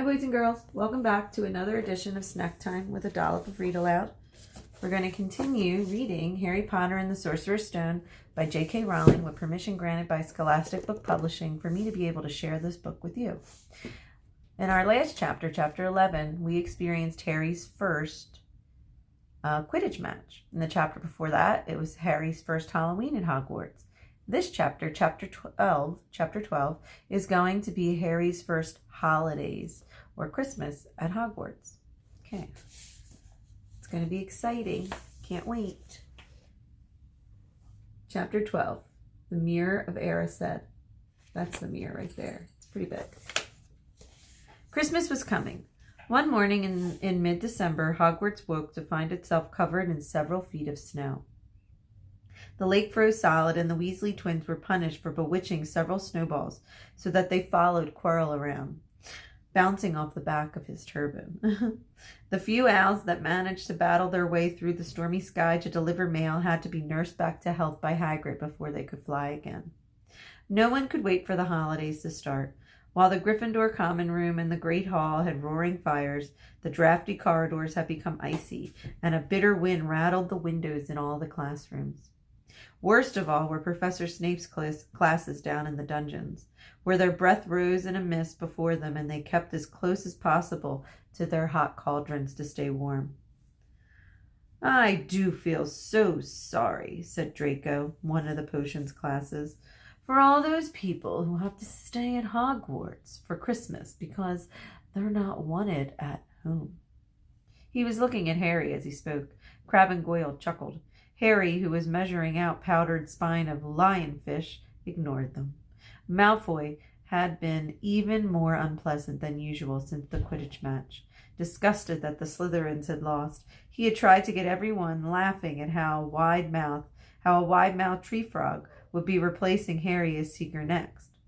Hi boys and girls, welcome back to another edition of Snack Time with a Dollop of Read Aloud. We're going to continue reading Harry Potter and the Sorcerer's Stone by J.K. Rowling with permission granted by Scholastic Book Publishing for me to be able to share this book with you. In our last chapter, chapter 11, we experienced Harry's first Quidditch match. In the chapter before that, it was Harry's first Halloween at Hogwarts. This chapter, chapter 12, is going to be Harry's first holidays or Christmas at Hogwarts. Okay. It's going to be exciting. Can't wait. Chapter 12, the Mirror of Erised. That's the mirror right there. It's pretty big. Christmas was coming. One morning in mid-December, Hogwarts woke to find itself covered in several feet of snow. The lake froze solid, and the Weasley twins were punished for bewitching several snowballs so that they followed Quirrell around, bouncing off the back of his turban. The few owls that managed to battle their way through the stormy sky to deliver mail had to be nursed back to health by Hagrid before they could fly again. No one could wait for the holidays to start. While the Gryffindor common room and the Great Hall had roaring fires, the drafty corridors had become icy, and a bitter wind rattled the windows in all the classrooms. Worst of all were Professor Snape's classes down in the dungeons, where their breath rose in a mist before them and they kept as close as possible to their hot cauldrons to stay warm. "I do feel so sorry," said Draco, one of the potions classes, "for all those people who have to stay at Hogwarts for Christmas because they're not wanted at home." He was looking at Harry as he spoke. Crabbe and Goyle chuckled. Harry, who was measuring out powdered spine of lionfish, ignored them. Malfoy had been even more unpleasant than usual since the Quidditch match. Disgusted that the Slytherins had lost, he had tried to get everyone laughing at how a wide-mouthed tree frog would be replacing Harry as Seeker next.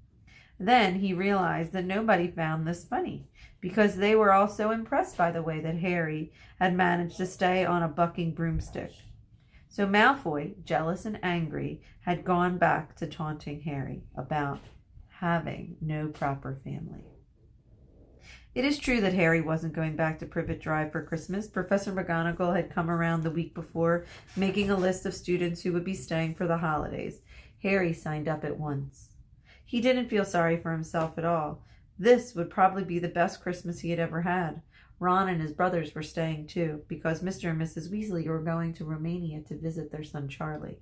Then he realized that nobody found this funny, because they were all so impressed by the way that Harry had managed to stay on a bucking broomstick. So Malfoy, jealous and angry, had gone back to taunting Harry about having no proper family. It is true that Harry wasn't going back to Privet Drive for Christmas. Professor McGonagall had come around the week before, making a list of students who would be staying for the holidays. Harry signed up at once. He didn't feel sorry for himself at all. This would probably be the best Christmas he had ever had. Ron and his brothers were staying too, because Mr. and Mrs. Weasley were going to Romania to visit their son Charlie.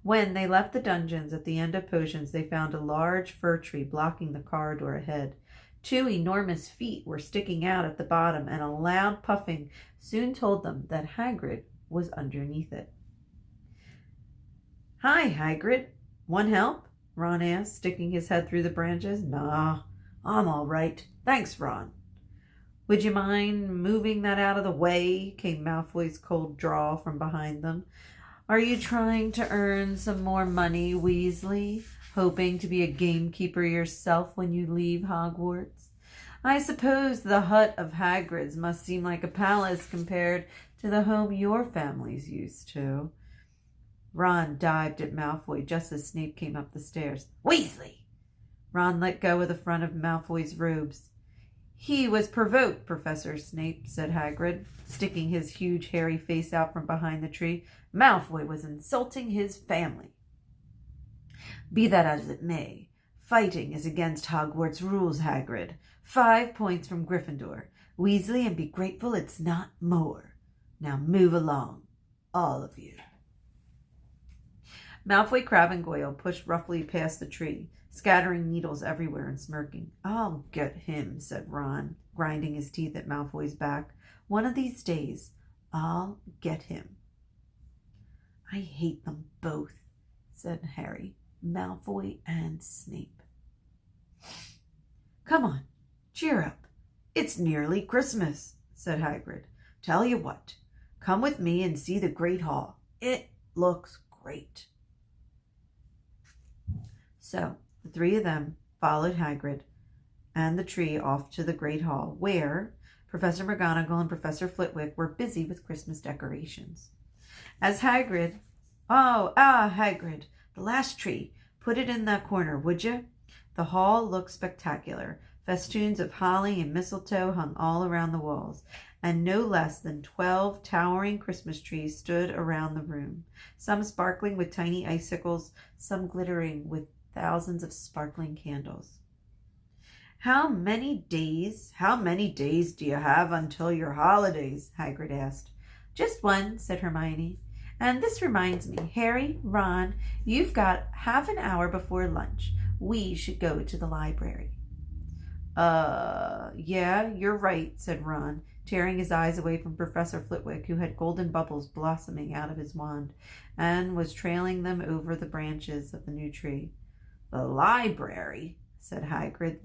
When they left the dungeons at the end of potions, they found a large fir tree blocking the corridor ahead. Two enormous feet were sticking out at the bottom, and a loud puffing soon told them that Hagrid was underneath it. "Hi, Hagrid. Want help?" Ron asked, sticking his head through the branches. "Nah, I'm all right. Thanks, Ron." "Would you mind moving that out of the way?" came Malfoy's cold drawl from behind them. "Are you trying to earn some more money, Weasley? Hoping to be a gamekeeper yourself when you leave Hogwarts? I suppose the hut of Hagrid's must seem like a palace compared to the home your family's used to." Ron dived at Malfoy just as Snape came up the stairs. "Weasley!" Ron let go of the front of Malfoy's robes. "He was provoked, Professor Snape," said Hagrid, sticking his huge hairy face out from behind the tree. "Malfoy was insulting his family." "Be that as it may, fighting is against Hogwarts rules, Hagrid. 5 points from Gryffindor. Weasley, and be grateful it's not more. Now move along, all of you." Malfoy, Crabbe, and Goyle pushed roughly past the tree, scattering needles everywhere and smirking. "I'll get him," said Ron, grinding his teeth at Malfoy's back. "One of these days, I'll get him." "I hate them both," said Harry. "Malfoy and Snape." "Come on, cheer up. It's nearly Christmas," said Hagrid. "Tell you what, come with me and see the Great Hall. It looks great." So the three of them followed Hagrid and the tree off to the Great Hall, where Professor McGonagall and Professor Flitwick were busy with Christmas decorations. As Hagrid, Hagrid, the last tree, put it in that corner, would you? The hall looked spectacular, Festoons of holly and mistletoe hung all around the walls, and no less than 12 towering Christmas trees stood around the room, some sparkling with tiny icicles, some glittering with thousands of sparkling candles. How many days do you have until your holidays?" Hagrid asked. "Just one," said Hermione. "And this reminds me, Harry, Ron, you've got half an hour before lunch. We should go to the library." Yeah, you're right," said Ron, tearing his eyes away from Professor Flitwick, who had golden bubbles blossoming out of his wand and was trailing them over the branches of the new tree. "The library," said Hagrid,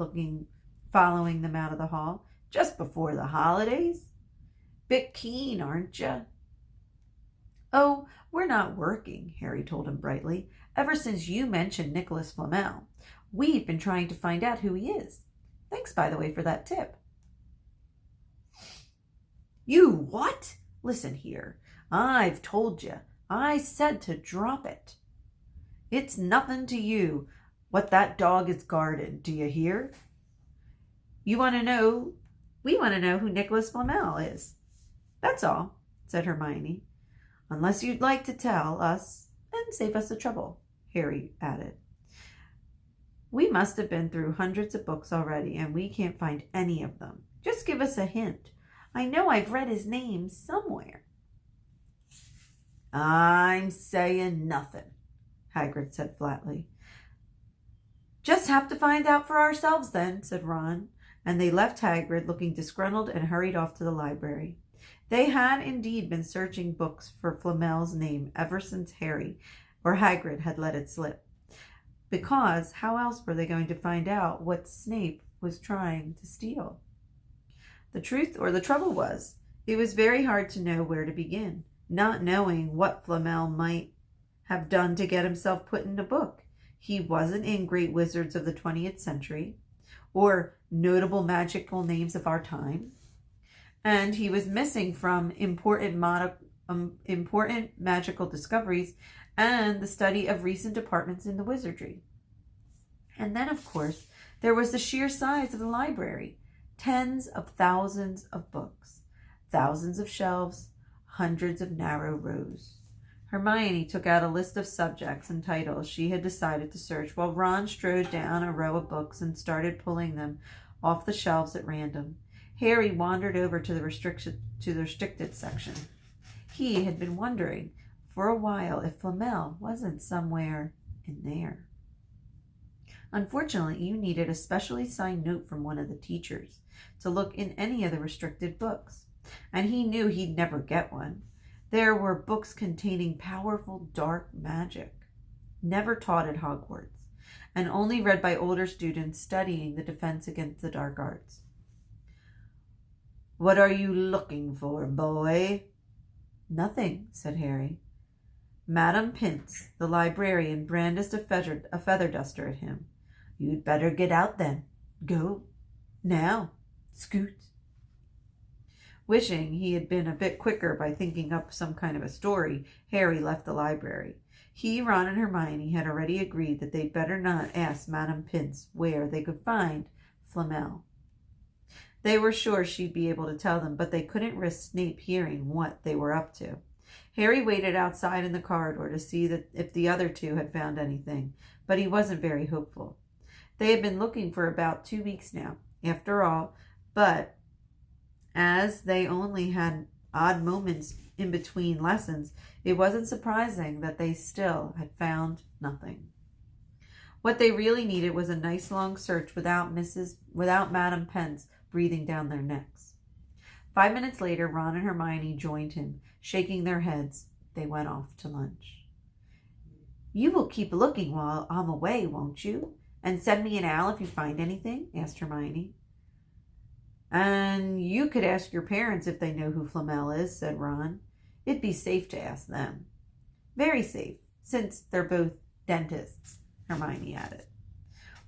following them out of the hall. "Just before the holidays? Bit keen, aren't you?" "Oh, we're not working," Harry told him brightly. "Ever since you mentioned Nicholas Flamel, we've been trying to find out who he is. Thanks, by the way, for that tip." "You what? Listen here. I've told you. I said to drop it. It's nothing to you what that dog is guarded. Do you hear? We want to know who Nicholas Flamel is. That's all," said Hermione. "Unless you'd like to tell us and save us the trouble," Harry added. "We must have been through hundreds of books already, and we can't find any of them. Just give us a hint. I know I've read his name somewhere." "I'm saying nothing," Hagrid said flatly. "Just have to find out for ourselves then," said Ron, and they left Hagrid looking disgruntled and hurried off to the library. They had indeed been searching books for Flamel's name ever since Hagrid had let it slip. Because how else were they going to find out what Snape was trying to steal? The trouble was, it was very hard to know where to begin, not knowing what Flamel might have done to get himself put in a book. He wasn't in Great Wizards of the 20th century, or notable magical names of our time, and he was missing from important magical discoveries and the study of recent departments in the wizardry. And then, of course, there was the sheer size of the library. Tens of thousands of books, thousands of shelves, hundreds of narrow rows. Hermione took out a list of subjects and titles she had decided to search, while Ron strode down a row of books and started pulling them off the shelves at random. Harry wandered over to the restricted section. He had been wondering for a while if Flamel wasn't somewhere in there. Unfortunately, you needed a specially signed note from one of the teachers to look in any of the restricted books, and he knew he'd never get one. There were books containing powerful dark magic, never taught at Hogwarts, and only read by older students studying the defense against the dark arts. "What are you looking for, boy?" "Nothing," said Harry. Madame Pince, the librarian, brandished a feather duster at him. "You'd better get out then. Go. Now. Scoot." Wishing he had been a bit quicker by thinking up some kind of a story, Harry left the library. He, Ron, and Hermione had already agreed that they'd better not ask Madame Pince where they could find Flamel. They were sure she'd be able to tell them, but they couldn't risk Snape hearing what they were up to. Harry waited outside in the corridor to see if the other two had found anything, but he wasn't very hopeful. They had been looking for about 2 weeks now, after all, but as they only had odd moments in between lessons, it wasn't surprising that they still had found nothing. What they really needed was a nice long search without Madame Pince breathing down their necks. 5 minutes later, Ron and Hermione joined him. Shaking their heads, they went off to lunch. "You will keep looking while I'm away, won't you? And send me an owl if you find anything?" asked Hermione. "And you could ask your parents if they know who Flamel is," said Ron. "It'd be safe to ask them." "Very safe, since they're both dentists," Hermione added.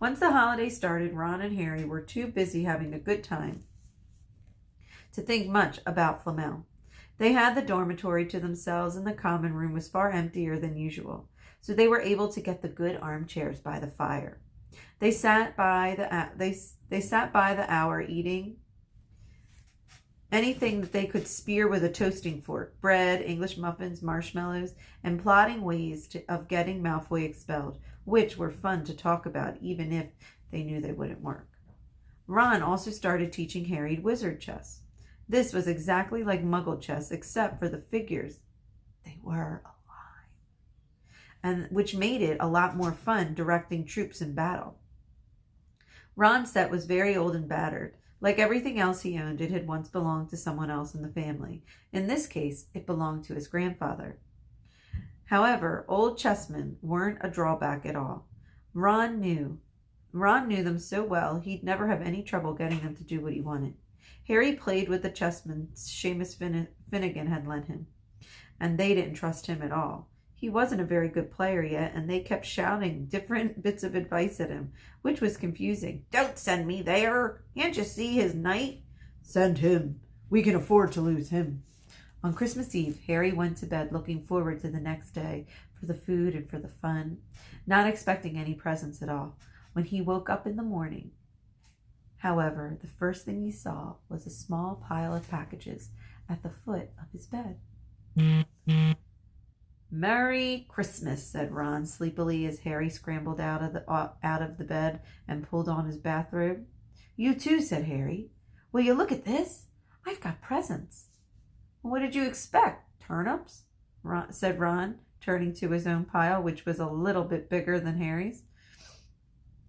Once the holiday started, Ron and Harry were too busy having a good time to think much about Flamel. They had the dormitory to themselves, and the common room was far emptier than usual, so they were able to get the good armchairs by the fire. They sat by they sat by the hour eating anything that they could spear with a toasting fork, bread, English muffins, marshmallows, and plotting ways of getting Malfoy expelled, which were fun to talk about even if they knew they wouldn't work. Ron also started teaching Harry wizard chess. This was exactly like Muggle chess, except for the figures. They were alive, and which made it a lot more fun directing troops in battle. Ron's set was very old and battered. Like everything else he owned, it had once belonged to someone else in the family. In this case, it belonged to his grandfather. However, old chessmen weren't a drawback at all. Ron knew them so well he'd never have any trouble getting them to do what he wanted. Harry played with the chessmen Seamus Finnegan had lent him, and they didn't trust him at all. He wasn't a very good player yet, and they kept shouting different bits of advice at him, which was confusing. "Don't send me there. Can't you see his knight?" "Send him. We can afford to lose him." On Christmas Eve, Harry went to bed looking forward to the next day for the food and for the fun, not expecting any presents at all. When he woke up in the morning, however, the first thing he saw was a small pile of packages at the foot of his bed. "Merry Christmas," said Ron sleepily as Harry scrambled out of the bed and pulled on his bathrobe. "You too," said Harry. "Will you look at this? I've got presents." "What did you expect? Turnips?" said Ron, turning to his own pile, which was a little bit bigger than Harry's.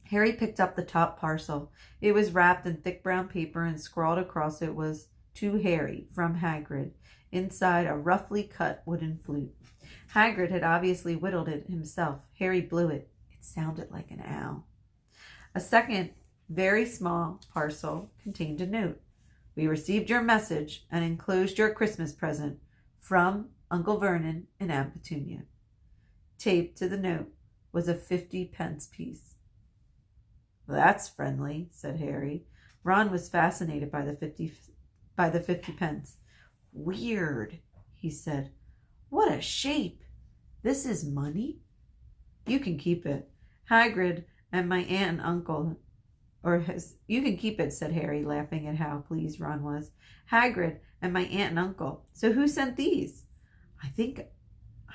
Harry picked up the top parcel. It was wrapped in thick brown paper, and scrawled across it was, "To Harry, from Hagrid," inside a roughly cut wooden flute. Hagrid had obviously whittled it himself. Harry blew it. It sounded like an owl. A second, very small parcel contained a note. "We received your message and enclosed your Christmas present from Uncle Vernon and Aunt Petunia." Taped to the note was a 50-pence piece. "That's friendly," said Harry. Ron was fascinated by the 50 pence. "Weird," he said. "What a shape! This is money?" "You can keep it. Hagrid and my aunt and uncle, you can keep it," said Harry, laughing at how pleased Ron was. "Hagrid and my aunt and uncle. So who sent these?" "I think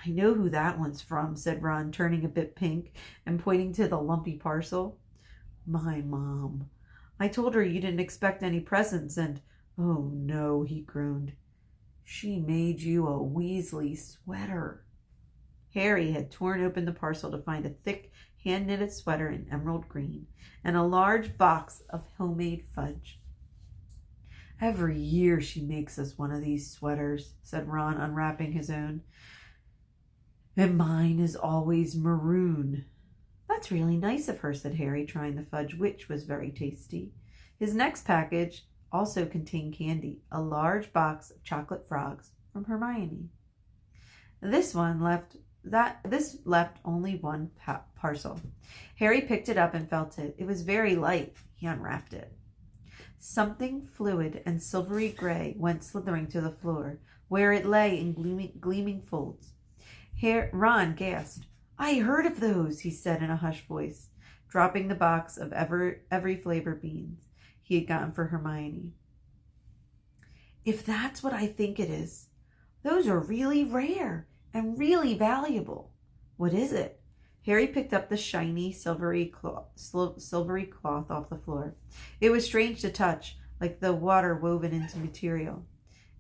I know who that one's from," said Ron, turning a bit pink and pointing to the lumpy parcel. "My mom. I told her you didn't expect any presents, and oh no," he groaned. "She made you a Weasley sweater." Harry had torn open the parcel to find a thick, hand-knitted sweater in emerald green and a large box of homemade fudge. "Every year she makes us one of these sweaters," said Ron, unwrapping his own. "And mine is always maroon." "That's really nice of her," said Harry, trying the fudge, which was very tasty. His next package also contained candy, a large box of chocolate frogs from Hermione. This left only one parcel. Harry picked it up and felt it. It was very light. He unwrapped it. Something fluid and silvery gray went slithering to the floor, where it lay in gleaming folds. Ron gasped. "I heard of those," he said in a hushed voice, dropping the box of every flavor beans he had gotten for Hermione. "If that's what I think it is, those are really rare and really valuable. What is it?" Harry picked up the shiny silvery cloth off the floor. It was strange to touch, like the water woven into material.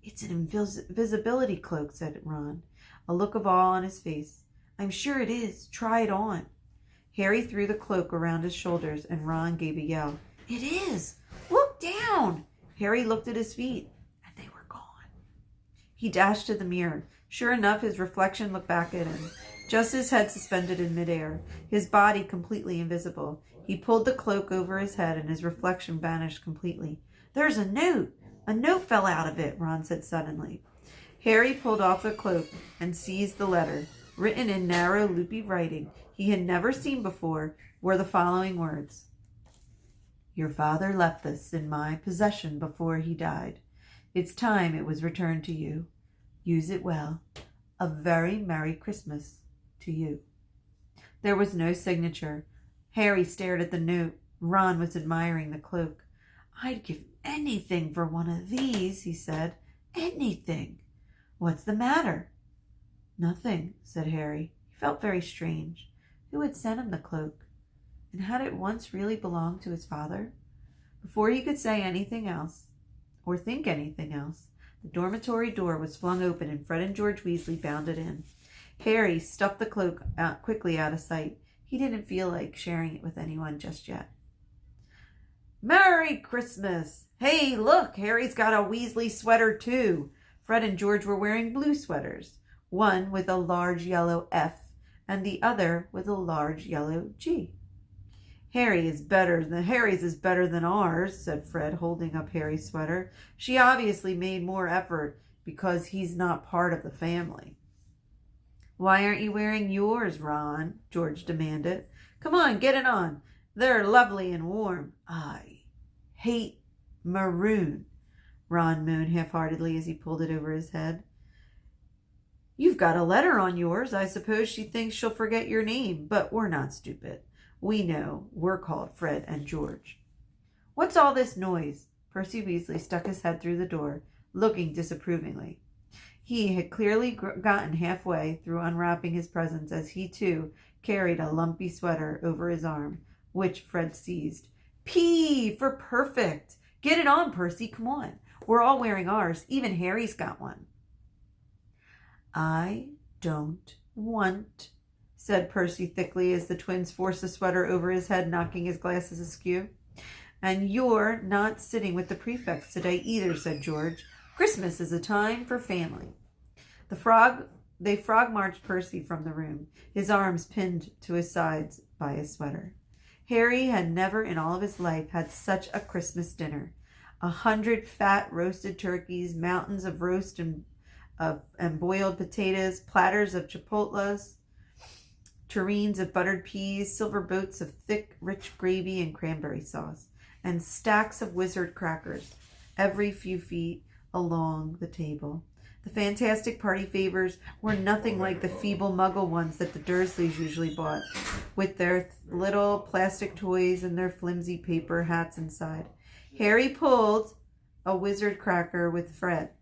"It's an invisibility cloak," said Ron, a look of awe on his face. "I'm sure it is. Try it on." Harry threw the cloak around his shoulders, and Ron gave a yell. "It is! Look down!" Harry looked at his feet, and they were gone. He dashed to the mirror. Sure enough, his reflection looked back at him, just his head suspended in midair, his body completely invisible. He pulled the cloak over his head, and his reflection vanished completely. "There's a note! A note fell out of it," Ron said suddenly. Harry pulled off the cloak and seized the letter. Written in narrow, loopy writing he had never seen before were the following words. "Your father left this in my possession before he died. It's time it was returned to you. Use it well. A very Merry Christmas to you." There was no signature, Harry stared at the note. Ron was admiring the cloak. "I'd give anything for one of these," he said. "Anything. What's the matter?" "Nothing," said Harry. He felt very strange. Who had sent him the cloak? And had it once really belonged to his father? Before he could say anything else, or think anything else, the dormitory door was flung open and Fred and George Weasley bounded in. Harry stuffed the cloak quickly out of sight. He didn't feel like sharing it with anyone just yet. "Merry Christmas! Hey, look, Harry's got a Weasley sweater too." Fred and George were wearing blue sweaters, one with a large yellow F and the other with a large yellow G. Harry's is better than ours," said Fred, holding up Harry's sweater. "She obviously made more effort because he's not part of the family." "Why aren't you wearing yours, Ron?" George demanded. "Come on, get it on. They're lovely and warm." "I hate maroon," Ron moaned half-heartedly as he pulled it over his head. "You've got a letter on yours. I suppose she thinks she'll forget your name, but we're not stupid. We know we're called Fred and George." "What's all this noise?" Percy Weasley stuck his head through the door, looking disapprovingly. He had clearly gotten halfway through unwrapping his presents as he, too, carried a lumpy sweater over his arm, which Fred seized. "P for perfect! Get it on, Percy, come on. We're all wearing ours. Even Harry's got one." "I don't want," said Percy thickly as the twins forced the sweater over his head, knocking his glasses askew. "And you're not sitting with the prefects today either," said George. "Christmas is a time for family." They frog marched Percy from the room, his arms pinned to his sides by his sweater. Harry had never in all of his life had such a Christmas dinner. 100 fat roasted turkeys, mountains of roast and boiled potatoes, platters of chipotles, tureens of buttered peas, silver boats of thick, rich gravy and cranberry sauce, and stacks of wizard crackers every few feet along the table. The fantastic party favors were nothing like the feeble muggle ones that the Dursleys usually bought, with their little plastic toys and their flimsy paper hats inside. Harry pulled a wizard cracker with Fred,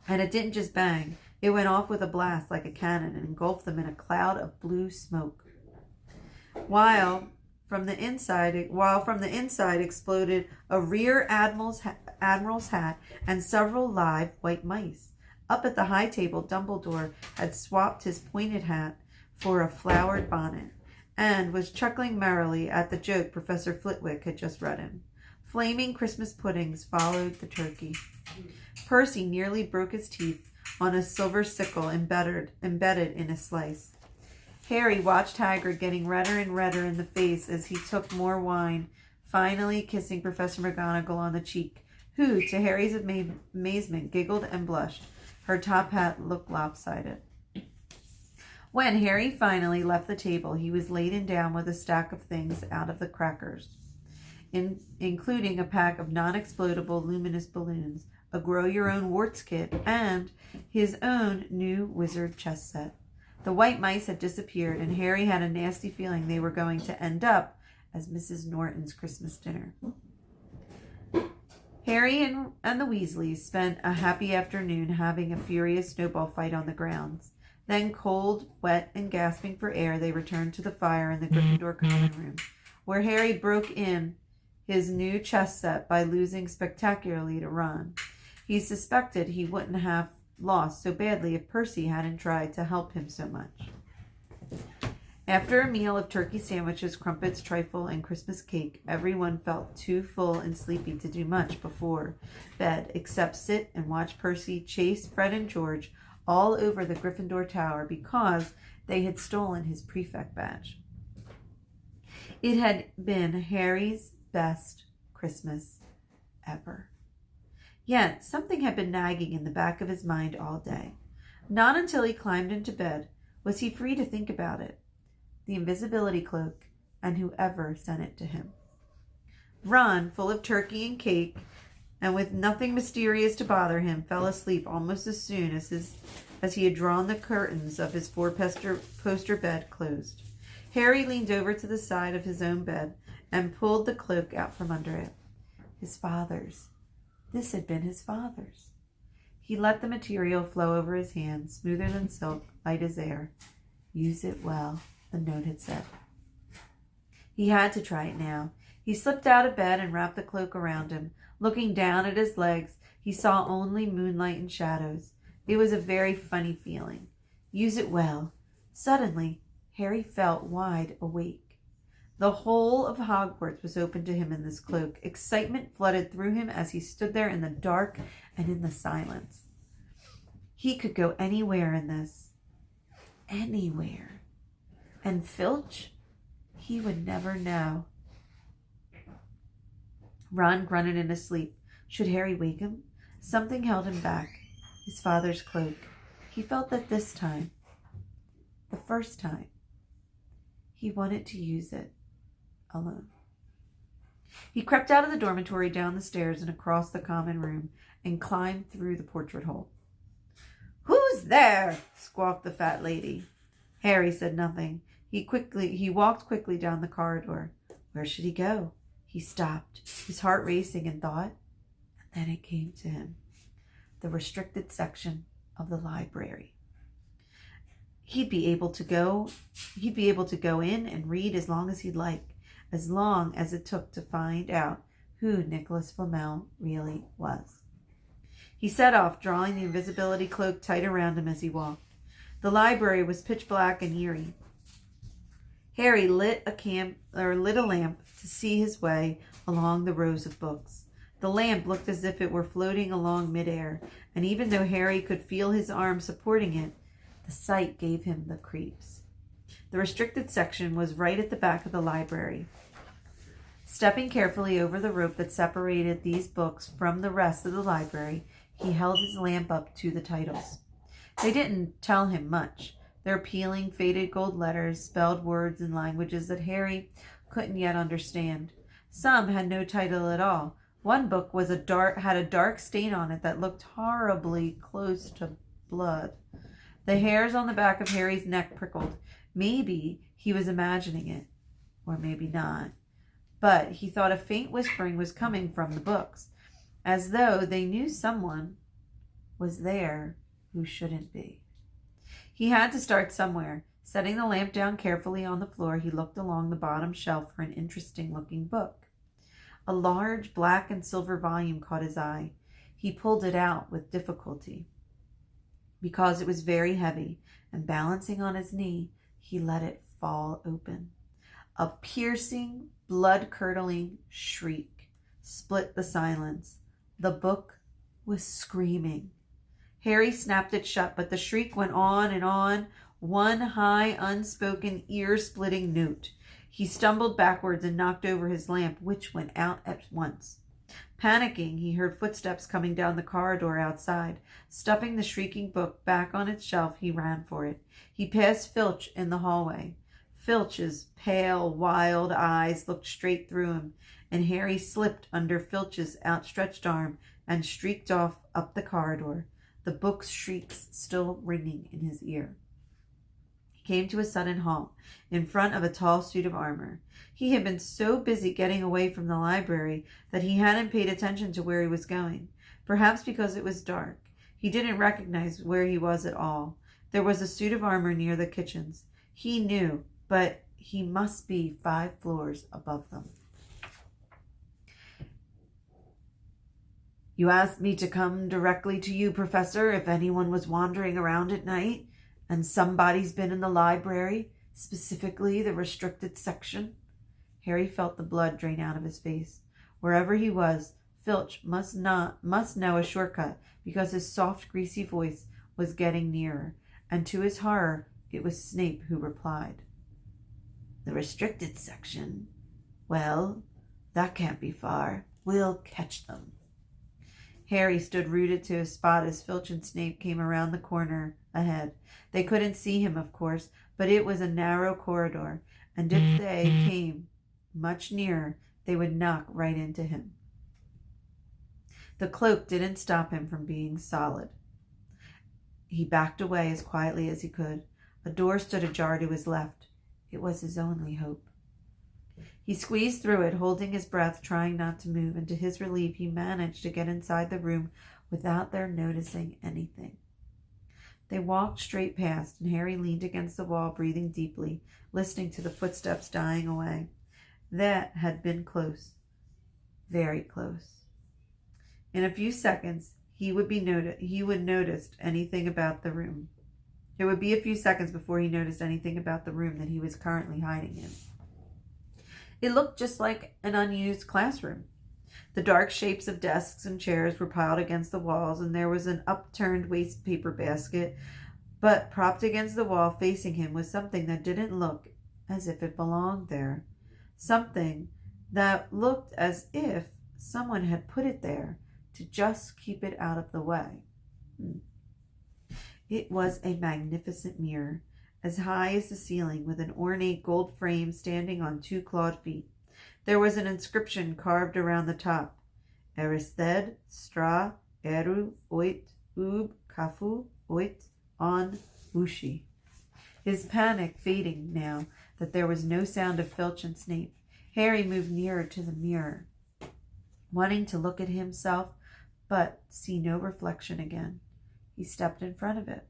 and it didn't just bang. It went off with a blast like a cannon and engulfed them in a cloud of blue smoke. While from the inside exploded a rear admiral's hat and several live white mice. Up at the high table, Dumbledore had swapped his pointed hat for a flowered bonnet and was chuckling merrily at the joke Professor Flitwick had just read him. Flaming Christmas puddings followed the turkey. Percy nearly broke his teeth on a silver sickle embedded in a slice. Harry watched Hagrid getting redder and redder in the face as he took more wine, finally kissing Professor McGonagall on the cheek, who, to Harry's amazement, giggled and blushed. Her top hat looked lopsided. When Harry finally left the table, he was laden down with a stack of things out of the crackers, including a pack of non-explodable luminous balloons, a grow-your-own warts kit, and his own new wizard chess set. The white mice had disappeared, and Harry had a nasty feeling they were going to end up as Mrs. Norton's Christmas dinner. Harry and the Weasleys spent a happy afternoon having a furious snowball fight on the grounds. Then, cold, wet, and gasping for air, they returned to the fire in the Gryffindor common room, where Harry broke in his new chess set by losing spectacularly to Ron. He suspected he wouldn't have lost so badly if Percy hadn't tried to help him so much. After a meal of turkey sandwiches, crumpets, trifle, and Christmas cake, everyone felt too full and sleepy to do much before bed except sit and watch Percy chase Fred and George all over the Gryffindor Tower because they had stolen his prefect badge. It had been Harry's best Christmas ever. Yet something had been nagging in the back of his mind all day. Not until he climbed into bed was he free to think about it. The invisibility cloak, and whoever sent it to him. Ron, full of turkey and cake, and with nothing mysterious to bother him, fell asleep almost as soon as he had drawn the curtains of his four-poster bed closed. Harry leaned over to the side of his own bed and pulled the cloak out from under it. His father's. This had been his father's. He let the material flow over his hand, smoother than silk, light as air. Use it well, the note had said. He had to try it now. He slipped out of bed and wrapped the cloak around him. Looking down at his legs, he saw only moonlight and shadows. It was a very funny feeling. Use it well. Suddenly, Harry felt wide awake. The whole of Hogwarts was open to him in this cloak. Excitement flooded through him as he stood there in the dark and in the silence. He could go anywhere in this. Anywhere. And Filch? He would never know. Ron grunted in his sleep. Should Harry wake him? Something held him back. His father's cloak. He felt that this time, the first time, he wanted to use it alone. He crept out of the dormitory, down the stairs, and across the common room, and climbed through the portrait hole. "Who's there?" squawked the fat lady. Harry said nothing. He walked quickly down the corridor. Where should he go? He stopped, his heart racing in thought, and then it came to him. The restricted section of the library. He'd be able to go in and read as long as he'd like, as long as it took to find out who Nicholas Flamel really was. He set off, drawing the invisibility cloak tight around him as he walked. The library was pitch black and eerie. Harry lit a lamp to see his way along the rows of books. The lamp looked as if it were floating along midair, and even though Harry could feel his arm supporting it, the sight gave him the creeps. The restricted section was right at the back of the library. Stepping carefully over the rope that separated these books from the rest of the library, he held his lamp up to the titles. They didn't tell him much. Their peeling, faded gold letters spelled words in languages that Harry couldn't yet understand. Some had no title at all. One book had a dark stain on it that looked horribly close to blood. The hairs on the back of Harry's neck prickled. Maybe he was imagining it, or maybe not. But he thought a faint whispering was coming from the books, as though they knew someone was there who shouldn't be. He had to start somewhere. Setting the lamp down carefully on the floor, he looked along the bottom shelf for an interesting-looking book. A large black and silver volume caught his eye. He pulled it out with difficulty. Because it was very heavy, and balancing on his knee, he let it fall open. A piercing, blood-curdling shriek split the silence. The book was screaming. Harry snapped it shut, but the shriek went on and on, one high, unspoken, ear-splitting note. He stumbled backwards and knocked over his lamp, which went out at once. Panicking, he heard footsteps coming down the corridor outside. Stuffing the shrieking book back on its shelf, he ran for it. He passed Filch in the hallway. Filch's pale, wild eyes looked straight through him, and Harry slipped under Filch's outstretched arm and streaked off up the corridor, the book's shrieks still ringing in his ear. He came to a sudden halt in front of a tall suit of armor. He had been so busy getting away from the library that he hadn't paid attention to where he was going. Perhaps because it was dark, he didn't recognize where he was at all. There was a suit of armor near the kitchens. He knew, but he must be 5 floors above them. "You asked me to come directly to you, Professor, if anyone was wandering around at night, and somebody's been in the library, specifically the restricted section." Harry felt the blood drain out of his face. Wherever he was, Filch must know a shortcut, because his soft, greasy voice was getting nearer, and to his horror, it was Snape who replied. "The restricted section? Well, that can't be far. We'll catch them." Harry stood rooted to his spot as Filch and Snape came around the corner ahead. They couldn't see him, of course, but it was a narrow corridor, and if they came much nearer, they would knock right into him. The cloak didn't stop him from being solid. He backed away as quietly as he could. A door stood ajar to his left. It was his only hope. He squeezed through it, holding his breath, trying not to move, and to his relief he managed to get inside the room without their noticing anything. They walked straight past, and Harry leaned against the wall, breathing deeply, listening to the footsteps dying away. That had been close. Very close. In a few seconds, he would notice anything about the room. It would be a few seconds before he noticed anything about the room that he was currently hiding in. It looked just like an unused classroom. The dark shapes of desks and chairs were piled against the walls, and there was an upturned waste paper basket, but propped against the wall facing him was something that didn't look as if it belonged there. Something that looked as if someone had put it there to just keep it out of the way. It was a magnificent mirror, as high as the ceiling, with an ornate gold frame standing on two clawed feet. There was an inscription carved around the top. Erised, stra, eru, oit, ub, kafu, oit, on, ushi. His panic fading now that there was no sound of Filch and Snape, Harry moved nearer to the mirror, wanting to look at himself, but see no reflection again. He stepped in front of it.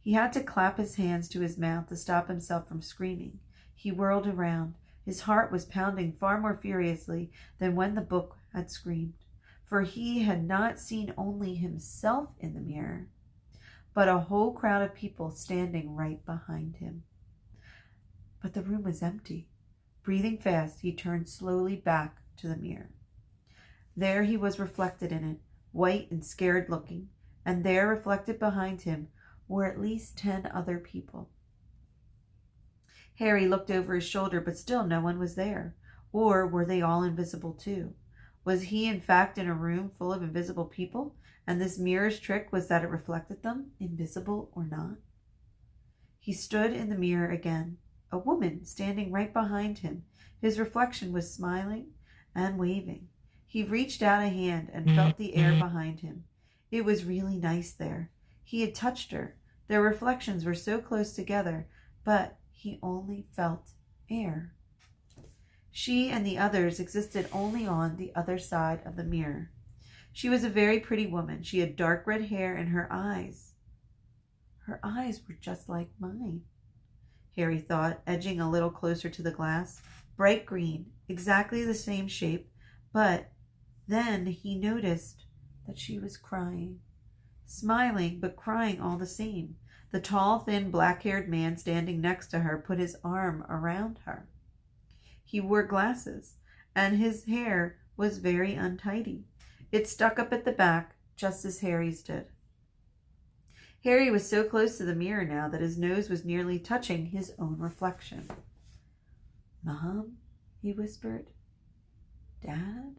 He had to clap his hands to his mouth to stop himself from screaming. He whirled around. His heart was pounding far more furiously than when the book had screamed, for he had not seen only himself in the mirror, but a whole crowd of people standing right behind him. But the room was empty. Breathing fast, he turned slowly back to the mirror. There he was reflected in it, white and scared looking, and there reflected behind him were at least 10 other people. Harry looked over his shoulder, but still no one was there. Or were they all invisible too? Was he in fact in a room full of invisible people, and this mirror's trick was that it reflected them, invisible or not? He stood in the mirror again, a woman standing right behind him. His reflection was smiling and waving. He reached out a hand and felt the air behind him. It was really nice there. He had touched her. Their reflections were so close together, but he only felt air. She and the others existed only on the other side of the mirror. She was a very pretty woman. She had dark red hair, and her eyes were just like mine, Harry thought, edging a little closer to the glass. Bright green, exactly the same shape, but then he noticed that she was crying. Smiling, but crying all the same. The tall, thin, black-haired man standing next to her put his arm around her. He wore glasses, and his hair was very untidy. It stuck up at the back, just as Harry's did. Harry was so close to the mirror now that his nose was nearly touching his own reflection. "Mom," he whispered. "Dad?"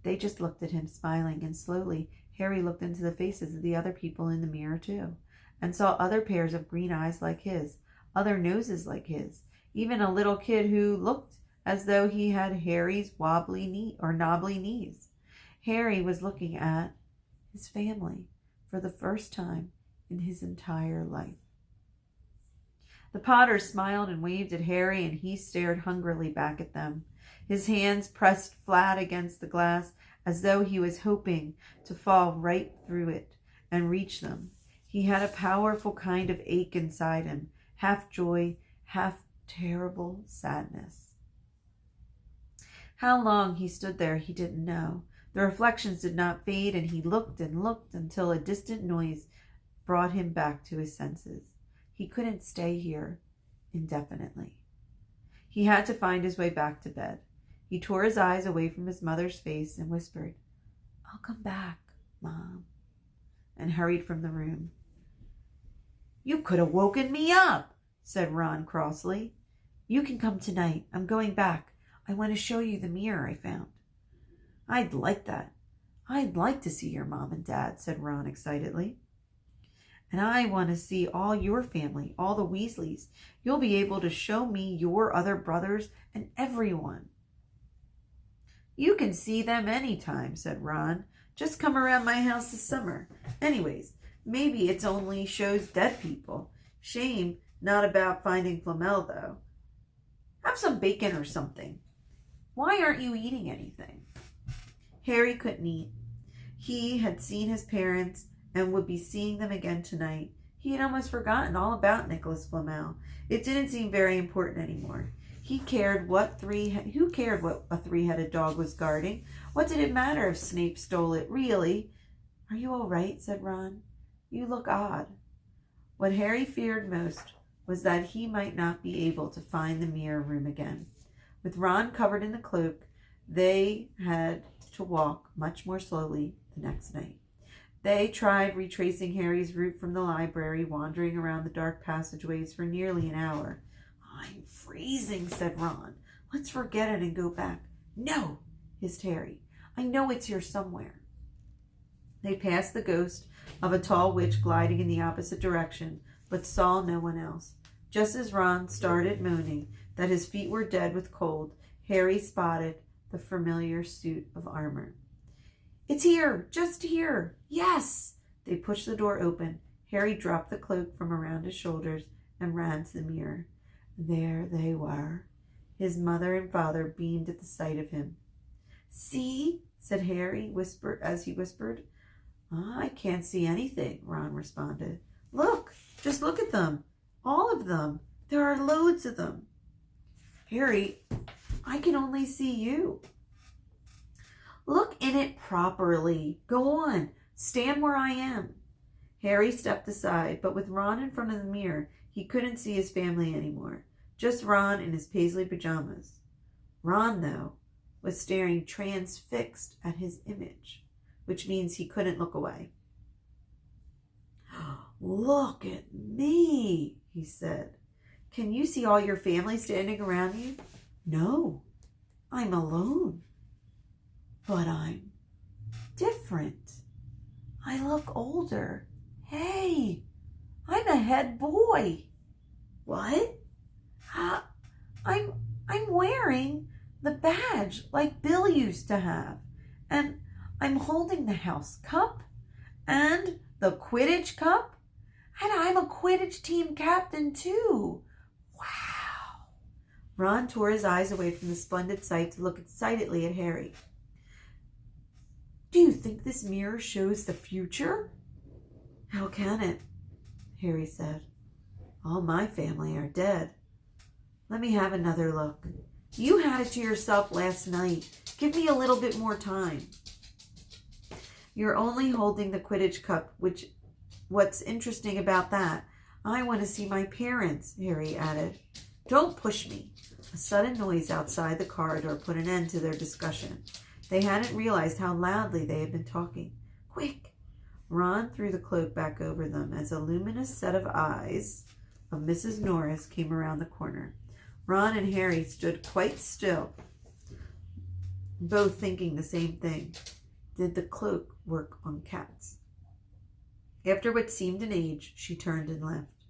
They just looked at him, smiling, and slowly Harry looked into the faces of the other people in the mirror too, and saw other pairs of green eyes like his, other noses like his, even a little kid who looked as though he had Harry's knobbly knees. Harry was looking at his family for the first time in his entire life. The Potters smiled and waved at Harry, and he stared hungrily back at them, his hands pressed flat against the glass as though he was hoping to fall right through it and reach them. He had a powerful kind of ache inside him, half joy, half terrible sadness. How long he stood there he didn't know. The reflections did not fade, and he looked and looked until a distant noise brought him back to his senses. He couldn't stay here indefinitely. He had to find his way back to bed. He tore his eyes away from his mother's face and whispered, "I'll come back, Mom," and hurried from the room. "You could have woken me up," said Ron crossly. "You can come tonight. I'm going back. I want to show you the mirror I found." "I'd like that. I'd like to see your Mom and Dad," said Ron excitedly. "And I want to see all your family, all the Weasleys. You'll be able to show me your other brothers and everyone." "You can see them anytime," said Ron. "Just come around my house this summer. Anyways, maybe it's only shows dead people. Shame Not about finding Flamel, though. Have some bacon or something. Why aren't you eating anything? Harry couldn't eat. He had seen his parents and would be seeing them again tonight. He had almost forgotten all about Nicholas Flamel. It didn't seem very important anymore. Who cared what a three-headed dog was guarding? What did it matter if Snape stole it, really? Are you all right? Said Ron. You look odd. What Harry feared most was that he might not be able to find the mirror room again. With Ron covered in the cloak, they had to walk much more slowly the next night. They tried retracing Harry's route from the library, wandering around the dark passageways for nearly an hour. I'm freezing, said Ron. Let's forget it and go back. No, hissed Harry. I know it's here somewhere. They passed the ghost of a tall witch gliding in the opposite direction, but saw no one else. Just as Ron started moaning that his feet were dead with cold, Harry spotted the familiar suit of armor. It's here, just here. Yes! They pushed the door open. Harry dropped the cloak from around his shoulders and ran to the mirror. There they were. His mother and father beamed at the sight of him. See? Said Harry, as he whispered. I can't see anything, Ron responded. Look, just look at them. All of them. There are loads of them. Harry, I can only see you. Look in it properly. Go on. Stand where I am. Harry stepped aside, but with Ron in front of the mirror, he couldn't see his family anymore. Just Ron in his paisley pajamas. Ron, though, was staring transfixed at his image, which means he couldn't look away. Look at me, he said. Can you see all your family standing around you? No, I'm alone. But I'm different. I look older. Hey, I'm a head boy. What? I'm wearing the badge like Bill used to have. And I'm holding the house cup and the Quidditch cup. And I'm a Quidditch team captain too. Wow. Ron tore his eyes away from the splendid sight to look excitedly at Harry. Do you think this mirror shows the future? How can it? Harry said. All my family are dead. Let me have another look. You had it to yourself last night. Give me a little bit more time. You're only holding the Quidditch cup, what's interesting about that? I want to see my parents, Harry added. Don't push me. A sudden noise outside the corridor put an end to their discussion. They hadn't realized how loudly they had been talking. Quick! Ron threw the cloak back over them as a luminous set of eyes of Mrs. Norris came around the corner. Ron and Harry stood quite still, both thinking the same thing. Did the cloak work on cats? After what seemed an age, she turned and left.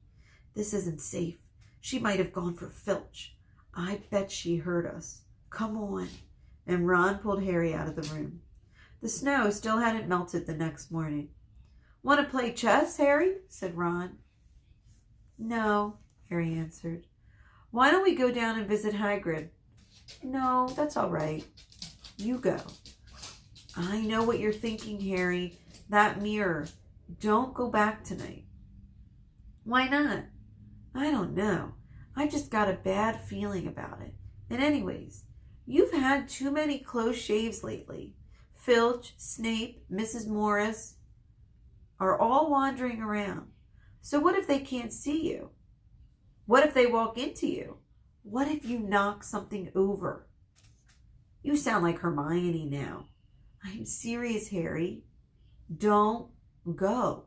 This isn't safe. She might have gone for Filch. I bet she heard us. Come on. And Ron pulled Harry out of the room. The snow still hadn't melted the next morning. Want to play chess, Harry? Said Ron. No, Harry answered. Why don't we go down and visit Hagrid? No, that's all right. You go. I know what you're thinking, Harry. That mirror. Don't go back tonight. Why not? I don't know. I just got a bad feeling about it. And anyways, you've had too many close shaves lately. Filch, Snape, Mrs. Morris are all wandering around. So what if they can't see you? What if they walk into you? What if you knock something over? You sound like Hermione now. I'm serious, Harry. Don't go.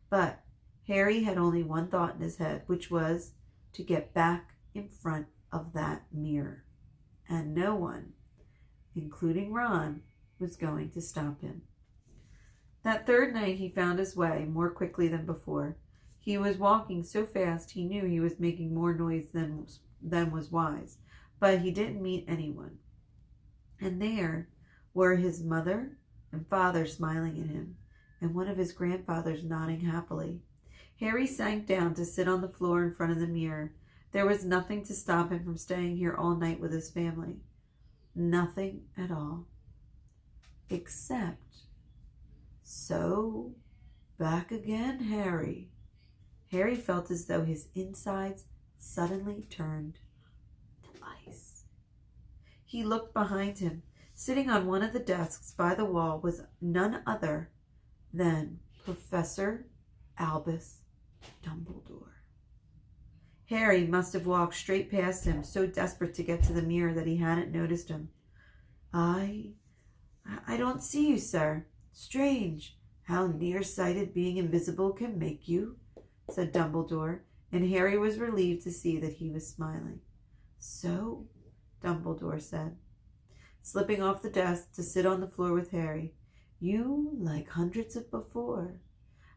But Harry had only one thought in his head, which was to get back in front of that mirror. And no one, including Ron, was going to stop him. That third night he found his way more quickly than before. He was walking so fast he knew he was making more noise than was wise, but he didn't meet anyone. And there were his mother and father smiling at him, and one of his grandfathers nodding happily. Harry sank down to sit on the floor in front of the mirror. There was nothing to stop him from staying here all night with his family. Nothing at all. Except, so, back again, Harry. Harry felt as though his insides suddenly turned to ice. He looked behind him. Sitting on one of the desks by the wall was none other than Professor Albus Dumbledore. Harry must have walked straight past him, so desperate to get to the mirror that he hadn't noticed him. I don't see you, sir. Strange how nearsighted being invisible can make you, said Dumbledore, and Harry was relieved to see that he was smiling. So, Dumbledore said, slipping off the desk to sit on the floor with Harry, you, like hundreds of before,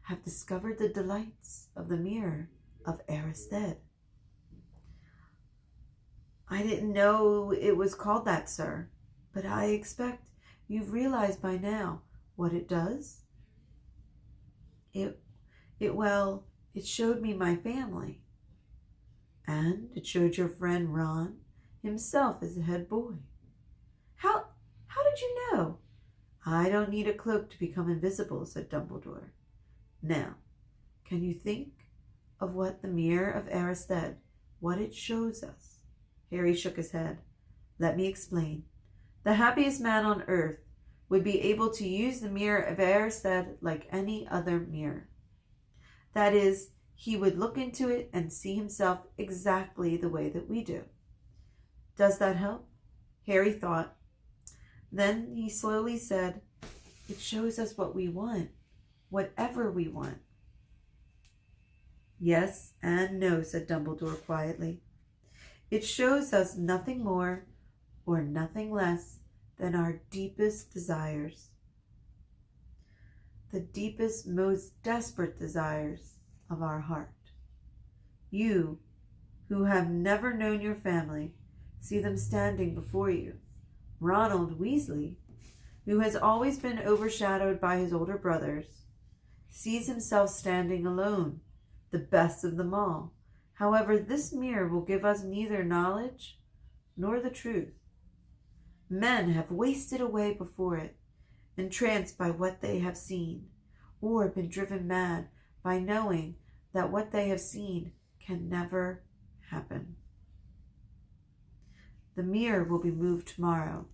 have discovered the delights of the Mirror of Erised. I didn't know it was called that, sir, but I expect you've realized by now what it does. It showed me my family, and it showed your friend Ron himself as the head boy. How did you know? I don't need a cloak to become invisible, said Dumbledore. Now, can you think of what the Mirror of Erised, what it shows us? Harry shook his head. Let me explain. The happiest man on earth would be able to use the Mirror of Erised like any other mirror. That is, he would look into it and see himself exactly the way that we do. Does that help? Harry thought. Then he slowly said, it shows us what we want, whatever we want. Yes and no, said Dumbledore quietly. It shows us nothing more or nothing less than our deepest desires. The deepest, most desperate desires of our heart. You, who have never known your family, see them standing before you. Ronald Weasley, who has always been overshadowed by his older brothers, sees himself standing alone, the best of them all. However, this mirror will give us neither knowledge nor the truth. Men have wasted away before it, entranced by what they have seen, or been driven mad by knowing that what they have seen can never happen. The mirror will be moved tomorrow,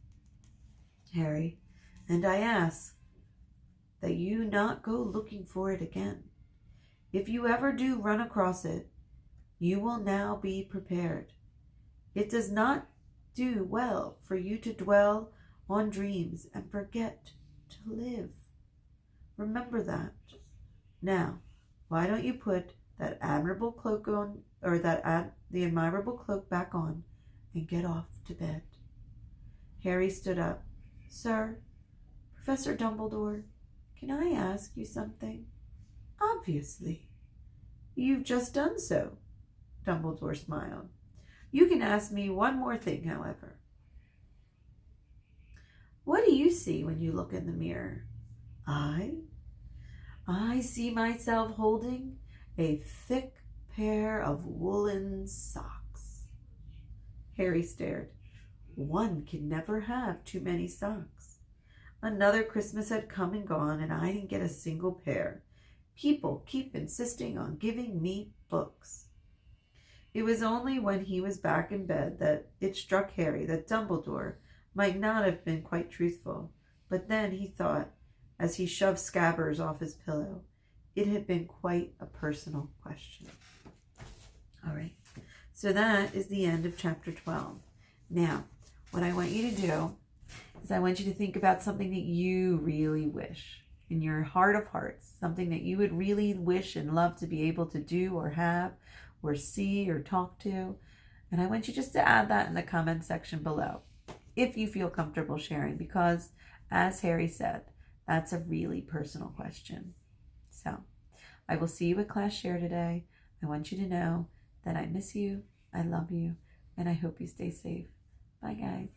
Harry, and I ask that you not go looking for it again. If you ever do run across it, you will now be prepared. It does not do well for you to dwell on dreams and forget to live. Remember that. Now, why don't you put that admirable cloak on, or the admirable cloak back on, and get off to bed? Harry stood up. Sir, Professor Dumbledore, can I ask you something? Obviously. You've just done so. Dumbledore smiled. You can ask me one more thing, however. What do you see when you look in the mirror? I see myself holding a thick pair of woolen socks. Harry stared. One can never have too many socks. Another Christmas had come and gone, and I didn't get a single pair. People keep insisting on giving me books. It was only when he was back in bed that it struck Harry that Dumbledore might not have been quite truthful. But then he thought, as he shoved Scabbers off his pillow, it had been quite a personal question. All right, so that is the end of chapter 12. Now, what I want you to do is I want you to think about something that you really wish in your heart of hearts, something that you would really wish and love to be able to do or have or see or talk to. And I want you just to add that in the comment section below if you feel comfortable sharing, because as Harry said, that's a really personal question. So I will see you at class share today. I want you to know that I miss you, I love you, and I hope you stay safe. Bye, guys.